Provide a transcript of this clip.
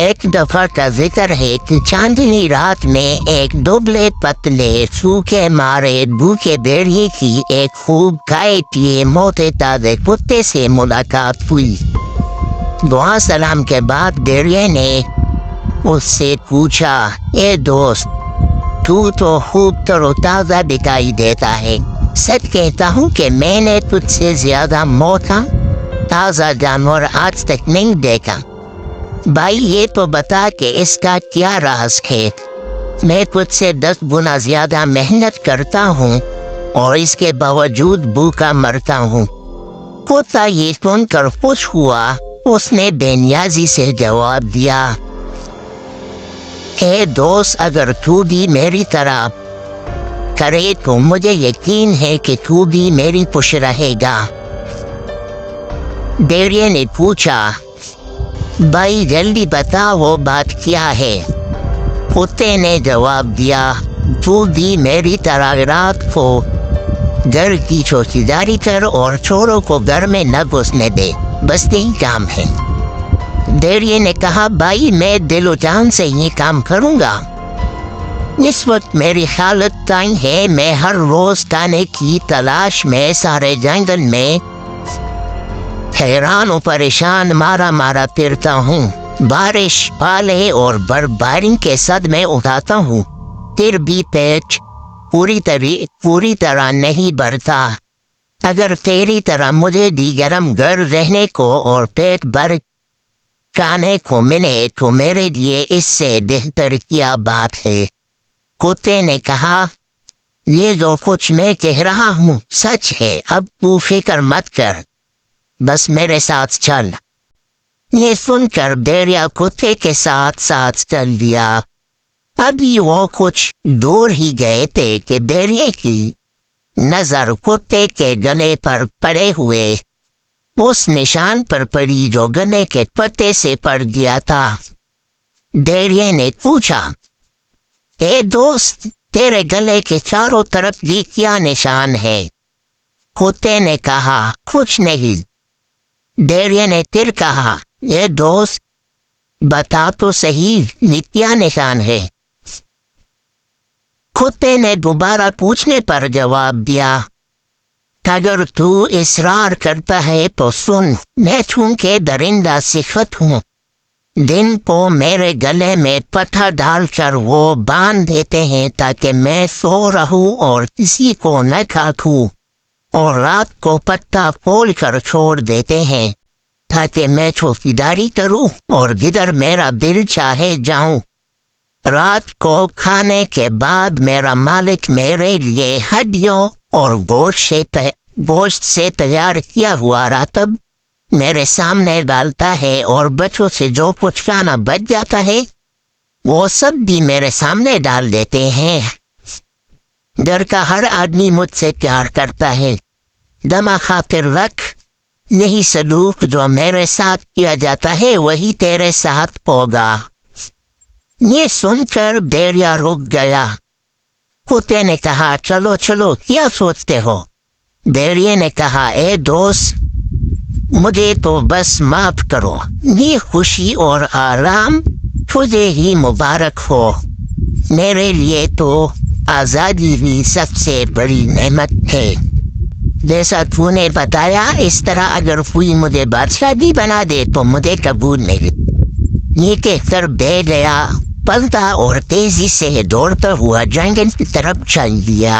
ایک دفعہ کا ذکر ہے کہ چاندنی رات میں ایک دبلے پتلے سوکھے مارے بھوکے بھیڑیے کی ایک خوب کھائے پیے موٹے تازے کتے سے ملاقات ہوئی۔ دعا سلام کے بعد بھیڑیے نے اس سے پوچھا، اے دوست، تو خوب تر و تازہ دکھائی دیتا ہے۔ سچ کہتا ہوں کہ میں نے تجھ سے زیادہ موٹا تازہ جانور آج تک نہیں دیکھا۔ بھائی یہ تو بتا کہ اس کا کیا راز ہے؟ میں تجھ سے 10 گنا زیادہ محنت کرتا ہوں اور اس کے باوجود بھوکا مرتا ہوں۔ کتا یہ سن کر خوش ہوا۔ اس نے بے نیازی سے جواب دیا، اے دوست، اگر تو بھی میری طرح کرے تو مجھے یقین ہے کہ تو بھی میری خوش رہے گا۔ بھیڑیے نے پوچھا، بھائی جلدی بتا وہ بات کیا ہے؟ کتے نے جواب دیا، تو بھی میری طرح رات کو گھر کی چوکیداری کر اور چوروں کو گھر میں نہ گھسنے دے، بس یہی کام ہے۔ بھیڑیے نے کہا، بھائی میں دل و جان سے یہ کام کروں گا۔ اس وقت میری حالت تنگ ہے، میں ہر روز کھانے کی تلاش میں سارے جنگل میں حیران و پریشان مارا پھرتا ہوں۔ بارش، پالے اور برفباری کے صدمے اٹھاتا ہوں، پھر بھی پیٹ پوری طرح نہیں بھرتا۔ اگر تیری طرح مجھے بھی گرم گھر رہنے کو اور پیٹ بھر کھانے کو ملے تو میرے لیے اس سے بہتر کیا بات ہے۔ کتے نے کہا، یہ جو کچھ میں کہہ رہا ہوں سچ ہے، اب تو فکر مت کر، بس میرے ساتھ چل۔ یہ سن کر بھیڑیا کتے کے ساتھ چل دیا۔ ابھی وہ کچھ دور ہی گئے تھے کہ بھیڑیے کی نظر کتے کے گلے پر پڑے ہوئے اس نشان پر پڑی جو گنے کے پتے سے پڑ گیا تھا۔ بھیڑیے نے پوچھا، اے دوست، تیرے گلے کے چاروں طرف یہ کیا نشان ہے؟ کتے نے کہا، کچھ نہیں۔ بھیڑیے نے پھر کہا، اے دوست، بتا تو صحیح، یہ کیا نشان ہے؟ کتے نے دوبارہ پوچھنے پر جواب دیا، اگر تو اصرار کرتا ہے تو سن، میں چونکہ درندہ صفت ہوں، دن کو میرے گلے میں پٹھا ڈال کر وہ باندھ دیتے ہیں تاکہ میں سو رہوں اور کسی کو نہ کھاؤں، اور رات کو پٹھا کھول کر چھوڑ دیتے ہیں تاکہ میں چوکیداری کروں اور جدھر میرا دل چاہے جاؤں۔ رات کو کھانے کے بعد میرا مالک میرے لیے ہڈیوں اور گوشت سے تیار کیا ہوا راتب میرے سامنے ڈالتا ہے، اور بچوں سے جو کچھ کھانا بچ جاتا ہے وہ سب بھی میرے سامنے ڈال دیتے ہیں۔ گھر کا ہر آدمی مجھ سے پیار کرتا ہے، دمہ خاطر رکھ، یہی سلوک جو میرے ساتھ کیا جاتا ہے وہی تیرے ساتھ ہوگا۔ یہ سن کر بھیڑیا رک گیا۔ کتے نے کہا، چلو چلو، کیا سوچتے ہو؟ بھیڑیے نے کہا، اے دوست، مجھے تو بس معاف کرو، یہ خوشی اور آرام تجھے ہی مبارک ہو، میرے لیے تو آزادی ہی سب سے بڑی نعمت ہے۔ جیسا تو نے بتایا اس طرح اگر کوئی مجھے بادشاہ بھی بنا دے تو مجھے قبول نہیں۔ یہ کہہ کر بھیڑیا پلتا اور تیزی سے دوڑتا ہوا جنگل کی طرف چل دیا۔